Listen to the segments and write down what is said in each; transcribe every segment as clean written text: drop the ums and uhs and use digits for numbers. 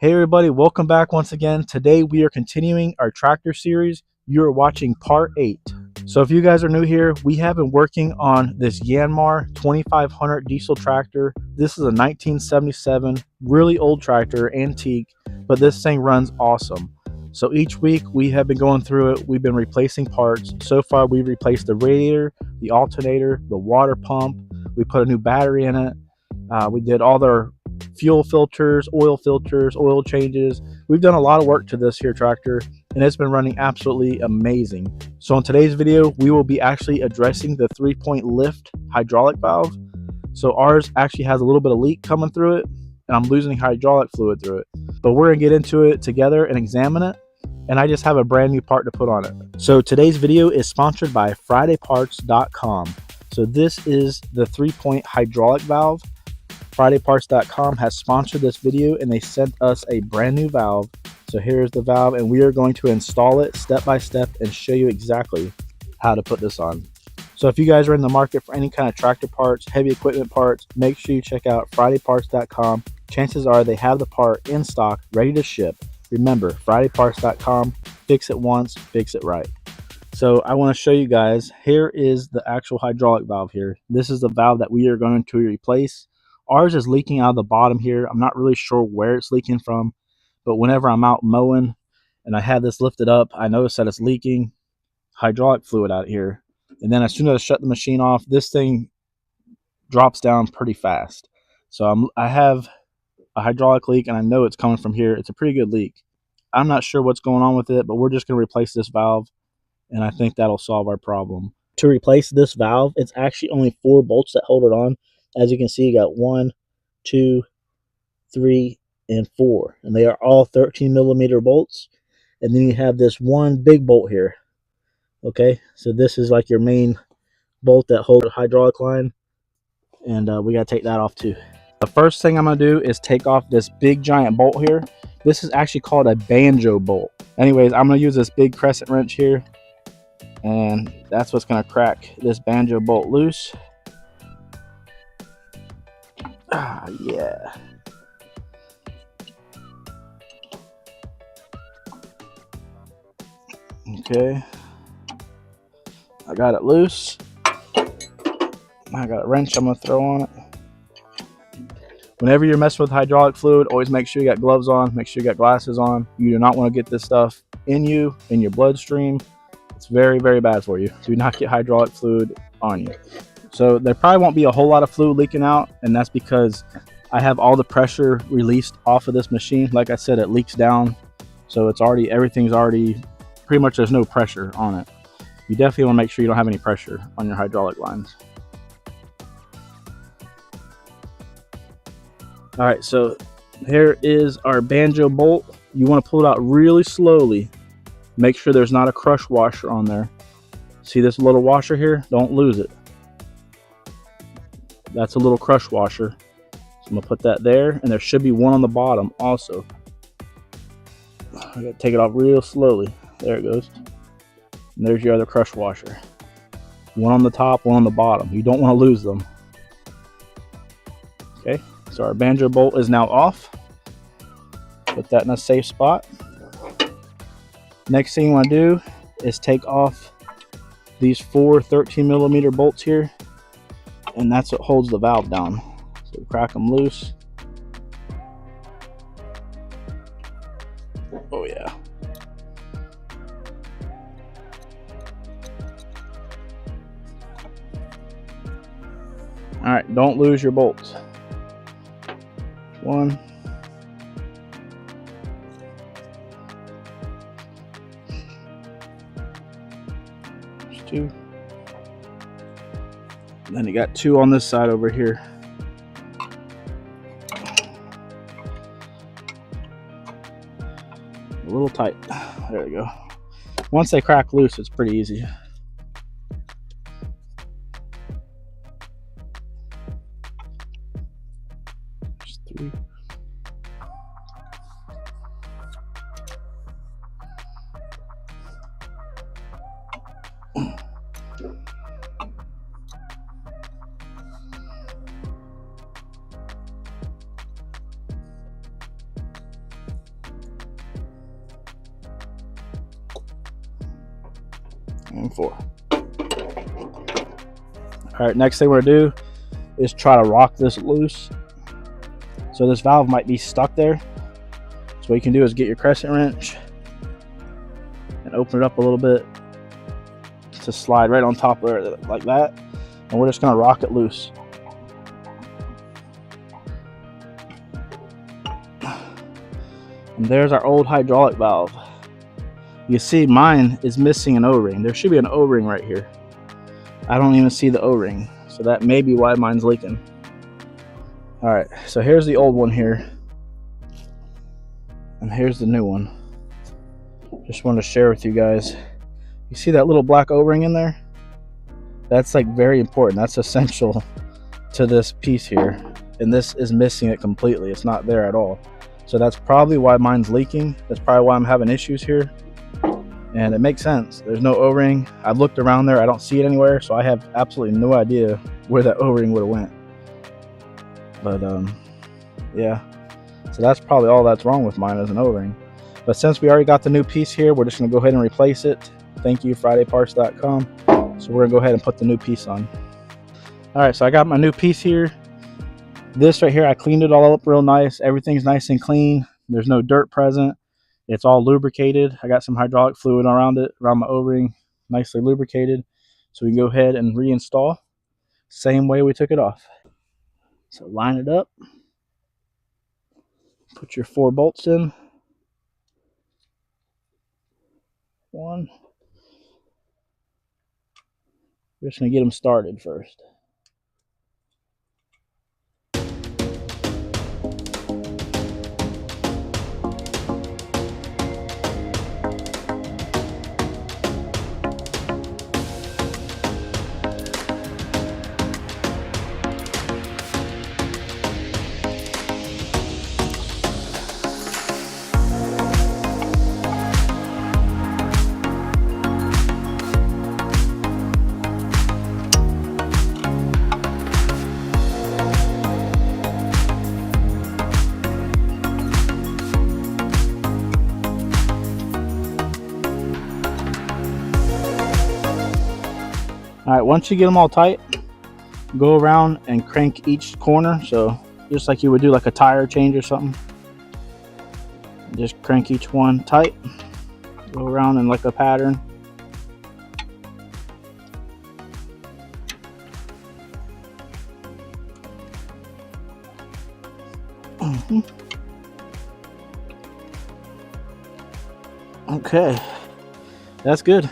Hey everybody, welcome back once again. Today we are continuing our tractor series. You are watching part 8. So if you guys are new here, we have been working on this Yanmar 2500 diesel tractor. This is a 1977, really old tractor, antique, but this thing runs awesome. So each week we have been going through it. We've been replacing parts. So far we've replaced the radiator, the alternator, the water pump. We put a new battery in it. We did all their fuel filters, oil changes. We've done a lot of work to this here tractor, and it's been running absolutely amazing. So in today's video, we will be actually addressing the 3-point lift hydraulic valve. So ours actually has a little bit of leak coming through it, and I'm losing hydraulic fluid through it. But we're gonna get into it together and examine it, and I just have a brand new part to put on it. So today's video is sponsored by FridayParts.com. So this is the 3-point hydraulic valve. FridayParts.com has sponsored this video, and they sent us a brand new valve. So here's the valve, and we are going to install it step by step and show you exactly how to put this on. So if you guys are in the market for any kind of tractor parts, heavy equipment parts, make sure you check out FridayParts.com. Chances are they have the part in stock, ready to ship. Remember, FridayParts.com, fix it once, fix it right. So I want to show you guys, here is the actual hydraulic valve here. This is the valve that we are going to replace. Ours is leaking out of the bottom here. I'm not really sure where it's leaking from, but whenever I'm out mowing and I have this lifted up, I notice that it's leaking hydraulic fluid out here. And then as soon as I shut the machine off, this thing drops down pretty fast. So I have a hydraulic leak, and I know it's coming from here. It's a pretty good leak. I'm not sure what's going on with it, but we're just going to replace this valve, and I think that'll solve our problem. To replace this valve, it's actually only 4 bolts that hold it on. As you can see, you got 1, 2, 3, and 4, and they are all 13mm bolts. And then you have this one big bolt here. Okay, so this is like your main bolt that holds the hydraulic line, and we got to take that off too. The first thing I'm going to do is take off this big giant bolt here. This is actually called a banjo bolt. Anyways, I'm going to use this big crescent wrench here, and that's what's going to crack this banjo bolt loose. Ah, yeah. Okay. I got it loose. I got a wrench I'm going to throw on it. Whenever you're messing with hydraulic fluid, always make sure you got gloves on. Make sure you got glasses on. You do not want to get this stuff in you, in your bloodstream. It's very, very bad for you. Do not get hydraulic fluid on you. So there probably won't be a whole lot of fluid leaking out, and that's because I have all the pressure released off of this machine. Like I said, it leaks down, so it's already, everything's already, pretty much there's no pressure on it. You definitely want to make sure you don't have any pressure on your hydraulic lines. All right, so here is our banjo bolt. You want to pull it out really slowly. Make sure there's not a crush washer on there. See this little washer here? Don't lose it. That's a little crush washer. So I'm gonna put that there, and there should be one on the bottom also. I gotta take it off real slowly. There it goes. And there's your other crush washer. One on the top, one on the bottom. You don't want to lose them. Okay, so our banjo bolt is now off. Put that in a safe spot. Next thing you want to do is take off these 4 13mm bolts here, and that's what holds the valve down. So crack them loose. Oh yeah. All right, don't lose your bolts. 1. There's 2. And then you got 2 on this side over here. A little tight. There we go. Once they crack loose, it's pretty easy. There's 3. and 4. All right, next thing we're gonna do is try to rock this loose. So this valve might be stuck there. So what you can do is get your crescent wrench and open it up a little bit to slide right on top of it like that. And we're just gonna rock it loose. And there's our old hydraulic valve. You see mine is missing an O-ring. There should be an O-ring right here. I don't even see the O-ring. So that may be why mine's leaking. All right, so here's the old one here. And here's the new one. Just wanted to share with you guys. You see that little black O-ring in there? That's like very important. That's essential to this piece here. And this is missing it completely. It's not there at all. So that's probably why mine's leaking. That's probably why I'm having issues here. And it makes sense. There's no O-ring. I've looked around there. I don't see it anywhere. So I have absolutely no idea where that O-ring would have went. But yeah. So that's probably all that's wrong with mine is an O-ring. But since we already got the new piece here, we're just going to go ahead and replace it. Thank you, FridayParts.com. So we're going to go ahead and put the new piece on. All right, so I got my new piece here. This right here, I cleaned it all up real nice. Everything's nice and clean. There's no dirt present. It's all lubricated. I got some hydraulic fluid around it, around my O-ring, nicely lubricated. So we can go ahead and reinstall same way we took it off. So line it up. Put your 4 bolts in. 1. We're just going to get them started first. All right, once you get them all tight, go around and crank each corner. So just like you would do like a tire change or something. Just crank each one tight. Go around in like a pattern. Okay, that's good.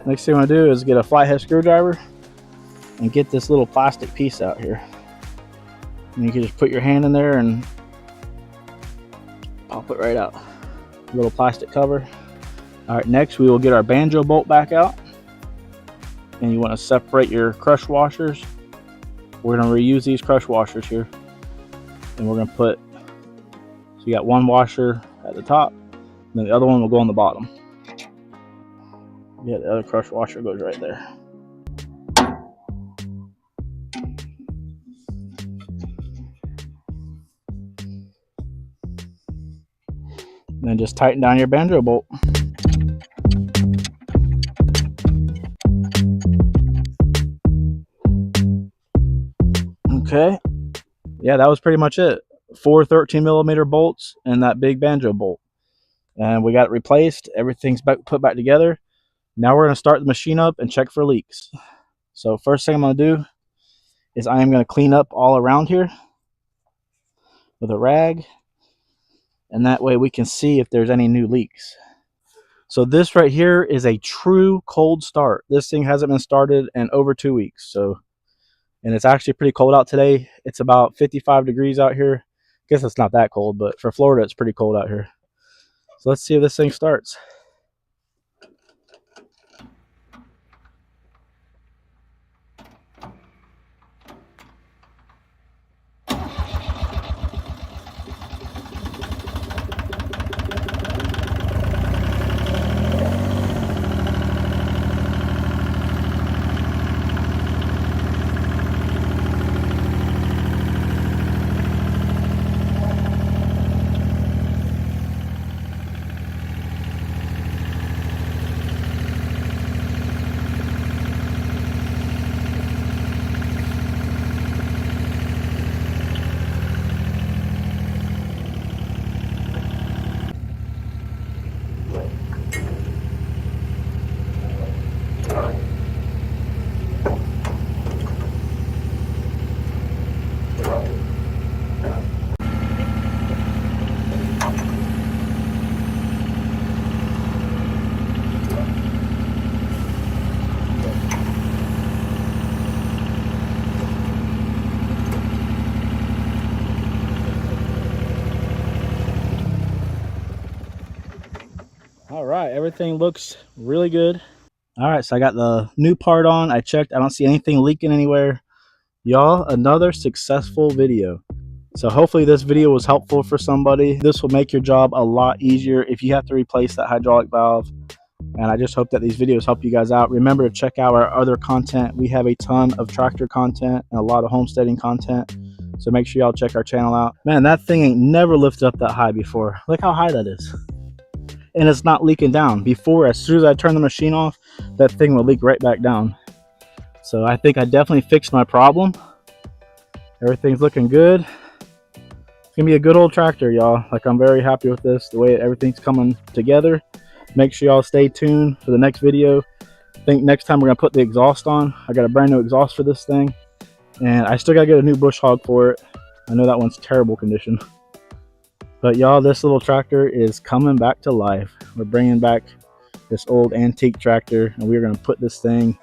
Next thing I want to do is get a flathead screwdriver and get this little plastic piece out here. And you can just put your hand in there and pop it right out. A little plastic cover. All right, next we will get our banjo bolt back out. And you want to separate your crush washers. We're going to reuse these crush washers here. And we're going to put, so you got one washer at the top, and then the other one will go on the bottom. Yeah, the other crush washer goes right there. And then just tighten down your banjo bolt. Okay. Yeah, that was pretty much it. 4 13mm bolts and that big banjo bolt. And we got it replaced. Everything's put back together. Now we're going to start the machine up and check for leaks. So first thing I'm going to do is I am going to clean up all around here with a rag. And that way we can see if there's any new leaks. So this right here is a true cold start. This thing hasn't been started in over 2 weeks. And it's actually pretty cold out today. It's about 55 degrees out here. I guess it's not that cold, but for Florida, it's pretty cold out here. So let's see if this thing starts. right, everything looks really good. All right, so I got the new part on. I checked, I don't see anything leaking anywhere. Y'all, another successful video. So hopefully this video was helpful for somebody. This will make your job a lot easier if you have to replace that hydraulic valve. And I just hope that these videos help you guys out. Remember to check out our other content. We have a ton of tractor content and a lot of homesteading content. So make sure y'all check our channel out. Man, that thing ain't never lifted up that high before. Look how high that is. And it's not leaking down. Before, as soon as I turn the machine off, that thing will leak right back down. So I think I definitely fixed my problem. Everything's looking good. It's gonna be a good old tractor, y'all. Like, I'm very happy with this, the way everything's coming together. Make sure y'all stay tuned for the next video. I think next time we're gonna put the exhaust on. I got a brand new exhaust for this thing, and I still gotta get a new bush hog for it. I know that one's terrible condition. But y'all, this little tractor is coming back to life. We're bringing back this old antique tractor, and we're gonna put this thing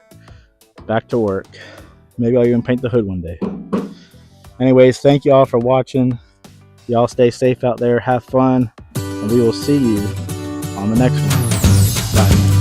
back to work. Maybe I'll even paint the hood one day. Anyways, thank you all for watching. Y'all stay safe out there, have fun, and we will see you on the next one. Bye.